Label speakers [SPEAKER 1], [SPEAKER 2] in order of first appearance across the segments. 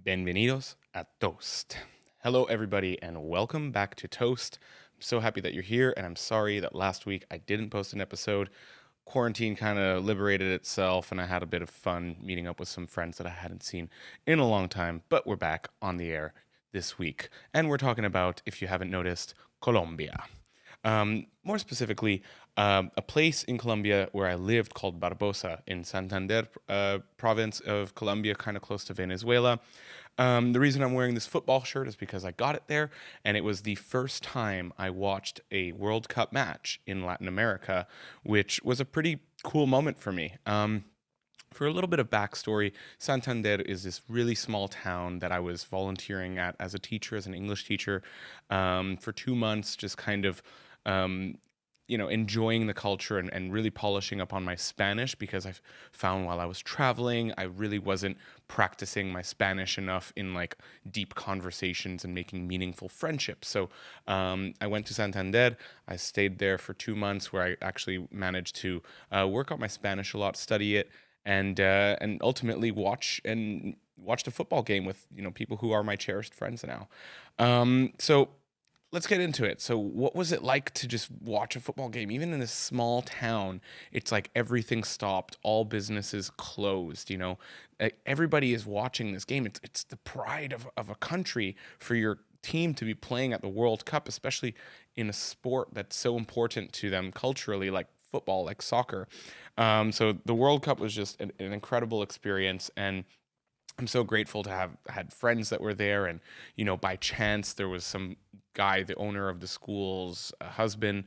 [SPEAKER 1] Bienvenidos a Toast. Hello, everybody, and welcome back to Toast. I'm so happy that you're here, and I'm sorry that last week I didn't post an episode. Quarantine kind of liberated itself, and I had a bit of fun meeting up with some friends that I hadn't seen in a long time, but we're back on the air this week. And we're talking about, if you haven't noticed, Colombia. More specifically, a place in Colombia where I lived called Barbosa in Santander province of Colombia, kind of close to Venezuela. The reason I'm wearing this football shirt is because I got it there, and it was the first time I watched a World Cup match in Latin America, which was a pretty cool moment for me. For a little bit of backstory, Santander is this really small town that I was volunteering at as a teacher, as an English teacher, for 2 months, just kind of, um, enjoying the culture and really polishing up on my Spanish because I found while I was traveling, I really wasn't practicing my Spanish enough in like deep conversations and making meaningful friendships. So I went to Santander. I stayed there for 2 months where I actually managed to work on my Spanish a lot, study it, and ultimately watch the football game with people who are my cherished friends now. So let's get into it. So what was it like to just watch a football game? Even in this small town, it's like everything stopped, all businesses closed. Everybody is watching this game. It's the pride of a country for your team to be playing at the World Cup, especially in a sport that's so important to them culturally, like football, like soccer. So the World Cup was just an incredible experience, and I'm so grateful to have had friends that were there. And by chance there was some guy, the owner of the school's husband,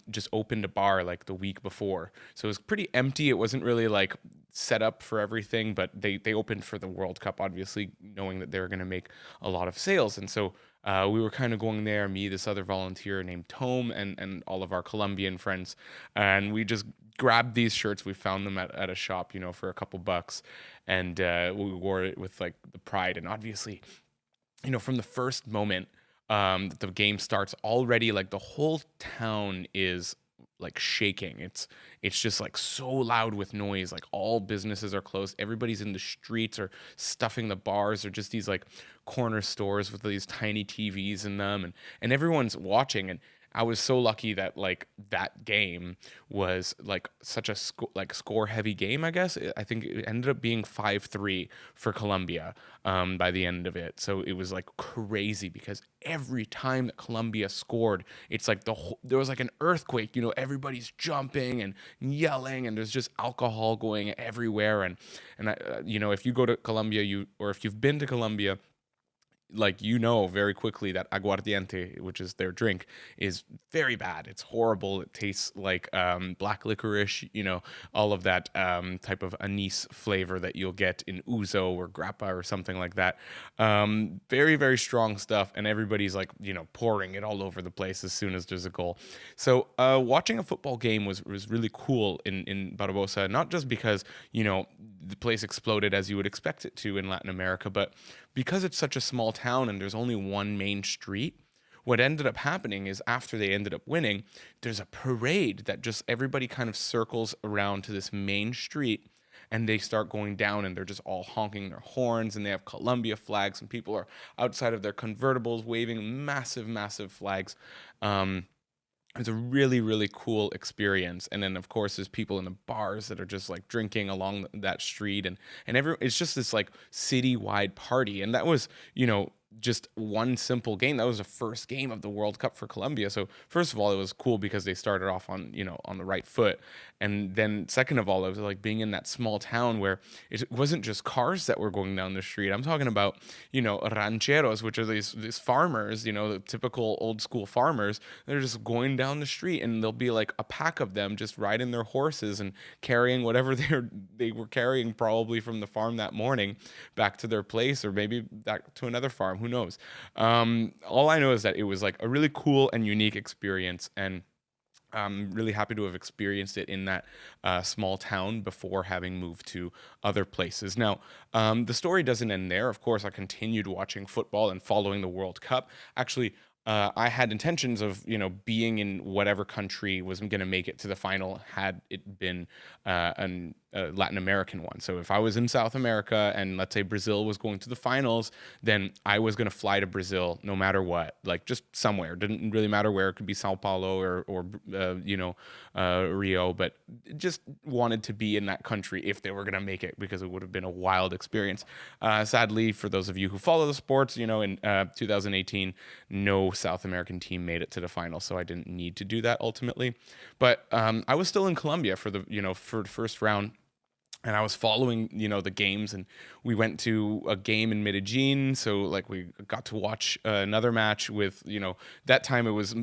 [SPEAKER 1] just opened a bar like the week before, so it was pretty empty. It wasn't really like set up for everything, but they opened for the World Cup, obviously knowing that they were going to make a lot of sales. And so we were kind of going there, me, this other volunteer named Tome, and all of our Colombian friends, and we just grabbed these shirts. We found them at a shop, for a couple bucks, and we wore it with like the pride. And obviously, from the first moment that the game starts, already like the whole town is like shaking. It's just like so loud with noise. Like all businesses are closed. Everybody's in the streets or stuffing the bars or just these like corner stores with these tiny TVs in them, and everyone's watching. And I was so lucky that like that game was like such a score heavy game. I guess I think it ended up being 5-3 for Colombia by the end of it. So it was like crazy because every time that Colombia scored, it's like there was like an earthquake. Everybody's jumping and yelling, and there's just alcohol going everywhere. And if you go to Colombia, or if you've been to Colombia, like very quickly that aguardiente, which is their drink, is very bad. It's horrible. It tastes like black licorice, all of that type of anise flavor that you'll get in ouzo or grappa or something like that. Very, very strong stuff, and everybody's like, pouring it all over the place as soon as there's a goal. So watching a football game was really cool in Barbosa, not just because, the place exploded as you would expect it to in Latin America, but because it's such a small town and there's only one main street. What ended up happening is after they ended up winning, there's a parade that just everybody kind of circles around to this main street, and they start going down, and they're just all honking their horns, and they have Columbia flags, and people are outside of their convertibles waving massive, massive flags. It's a really, really cool experience. And then, of course, there's people in the bars that are just like drinking along that street, and it's just this like citywide party. And that was, just one simple game. That was the first game of the World Cup for Colombia. So first of all, it was cool because they started off on the right foot. And then second of all, it was like being in that small town where it wasn't just cars that were going down the street. I'm talking about, rancheros, which are these farmers, the typical old school farmers. They're just going down the street, and there'll be like a pack of them just riding their horses and carrying whatever they were carrying, probably from the farm that morning, back to their place, or maybe back to another farm. Who knows? All I know is that it was like a really cool and unique experience, and I'm really happy to have experienced it in that small town before having moved to other places. Now, the story doesn't end there. Of course, I continued watching football and following the World Cup. Actually, I had intentions of, being in whatever country was going to make it to the final had it been a Latin American one. So if I was in South America and let's say Brazil was going to the finals, then I was going to fly to Brazil no matter what, like just somewhere. Didn't really matter where. It could be Sao Paulo or Rio, but just wanted to be in that country if they were going to make it because it would have been a wild experience. Sadly, for those of you who follow the sports, in 2018, no South American team made it to the final, so I didn't need to do that ultimately. But I was still in Colombia for the first round, and I was following, the games, and we went to a game in Medellin. So like we got to watch another match with, that time it was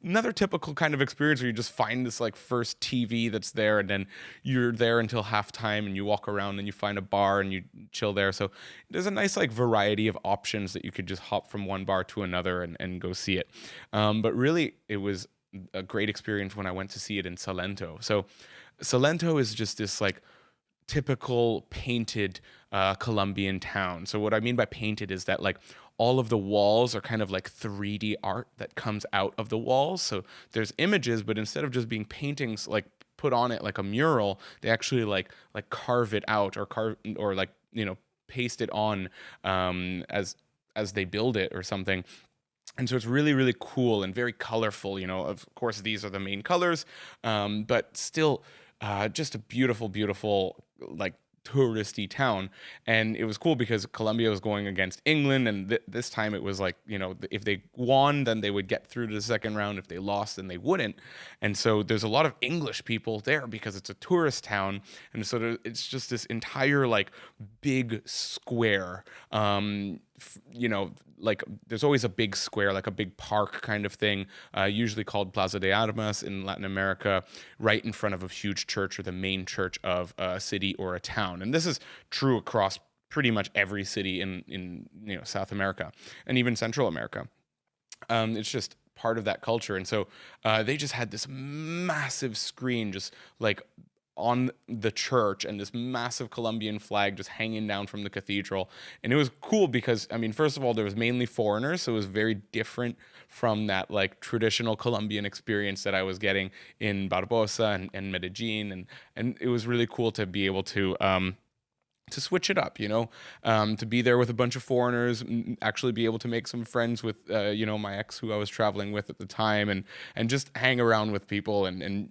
[SPEAKER 1] another typical kind of experience where you just find this like first TV that's there, and then you're there until halftime, and you walk around and you find a bar and you chill there. So there's a nice like variety of options that you could just hop from one bar to another and go see it. But really, it was a great experience when I went to see it in Salento. So Salento is just this like typical painted Colombian town. So what I mean by painted is that like all of the walls are kind of like 3D art that comes out of the walls. So there's images, but instead of just being paintings like put on it like a mural, they actually like carve it out or like paste it on as they build it or something. And so it's really, really cool and very colorful. Of course, these are the main colors, but still just a beautiful, beautiful, like touristy town. And it was cool because Colombia was going against England, and this time it was like, if they won, then they would get through to the second round. If they lost, then they wouldn't. And so there's a lot of English people there because it's a tourist town. And so it's just this entire like big square, like there's always a big square, like a big park kind of thing, usually called Plaza de Armas in Latin America, right in front of a huge church or the main church of a city or a town. And this is true across pretty much every city in South America and even Central America. It's just part of that culture. And so they just had this massive screen just like on the church, and this massive Colombian flag just hanging down from the cathedral. And it was cool because, I mean, first of all, there was mainly foreigners, so it was very different from that like traditional Colombian experience that I was getting in Barbosa and Medellin. And it was really cool to be able to switch it up, to be there with a bunch of foreigners, actually be able to make some friends with, my ex who I was traveling with at the time, and just hang around with people. And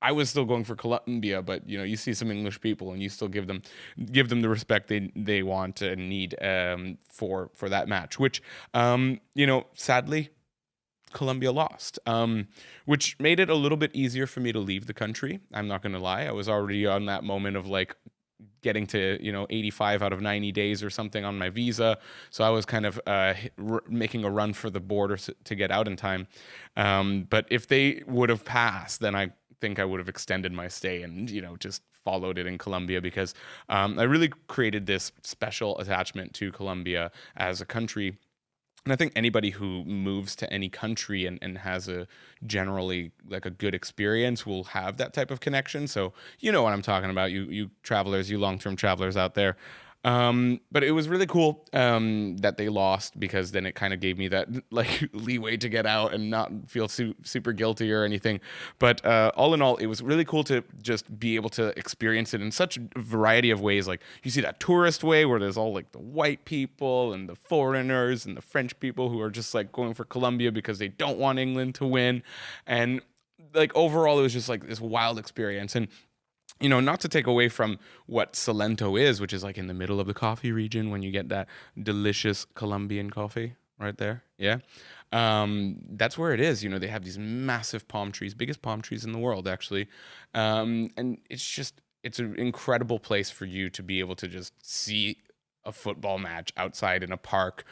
[SPEAKER 1] I was still going for Colombia, but you see some English people, and you still give them the respect they want and need for that match. Which sadly, Colombia lost, which made it a little bit easier for me to leave the country. I'm not going to lie, I was already on that moment of like getting to 85 out of 90 days or something on my visa, so I was kind of making a run for the border to get out in time. But if they would have passed, then I think I would have extended my stay and just followed it in Colombia, because I really created this special attachment to Colombia as a country. And I think anybody who moves to any country and has a generally like a good experience will have that type of connection. So you know what I'm talking about, you travelers, you long-term travelers out there. But it was really cool that they lost, because then it kind of gave me that like leeway to get out and not feel super guilty or anything. But all in all, it was really cool to just be able to experience it in such a variety of ways. Like you see that tourist way where there's all like the white people and the foreigners and the French people who are just like going for Colombia because they don't want England to win. And like overall, it was just like this wild experience. And not to take away from what Salento is, which is like in the middle of the coffee region when you get that delicious Colombian coffee right there. Yeah. That's where it is. They have these massive palm trees, biggest palm trees in the world, actually. And it's an incredible place for you to be able to just see a football match outside in a park,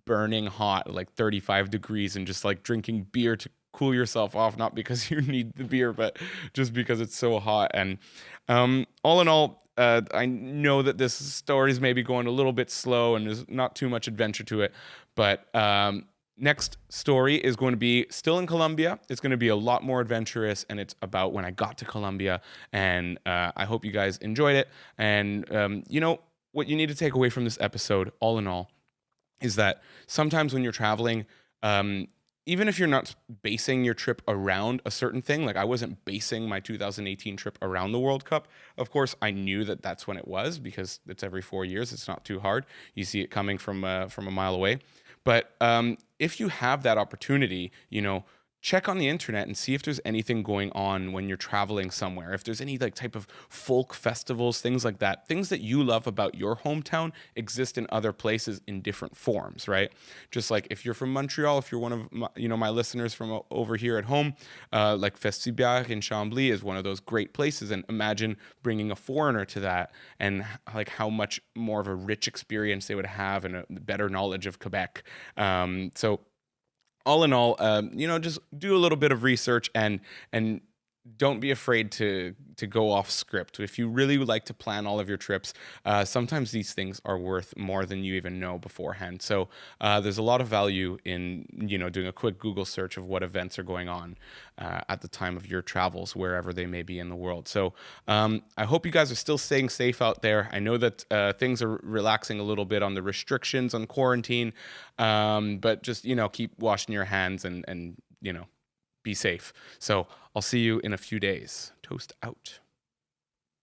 [SPEAKER 1] burning hot, like 35 degrees, and just like drinking beer to cool yourself off, not because you need the beer, but just because it's so hot. And all in all, I know that this story is maybe going a little bit slow and there's not too much adventure to it, but next story is going to be still in Colombia. It's going to be a lot more adventurous, and it's about when I got to Colombia. And I hope you guys enjoyed it. And what you need to take away from this episode, all in all, is that sometimes when you're traveling, Um, Even if you're not basing your trip around a certain thing, like I wasn't basing my 2018 trip around the World Cup. Of course, I knew that that's when it was because it's every 4 years. It's not too hard. You see it coming from a mile away. But if you have that opportunity, check on the internet and see if there's anything going on when you're traveling somewhere. If there's any like type of folk festivals, things like that, things that you love about your hometown exist in other places in different forms, right? Just like if you're from Montreal, if you're one of my listeners from over here at home, like Festibière in Chambly is one of those great places. And imagine bringing a foreigner to that and like how much more of a rich experience they would have and a better knowledge of Quebec. So all in all, just do a little bit of research and don't be afraid to go off script. If you really would like to plan all of your trips, sometimes these things are worth more than you even know beforehand. So there's a lot of value in doing a quick Google search of what events are going on at the time of your travels, wherever they may be in the world. So I hope you guys are still staying safe out there. I know that things are relaxing a little bit on the restrictions on quarantine, but just keep washing your hands and be safe. So I'll see you in a few days. Toast out.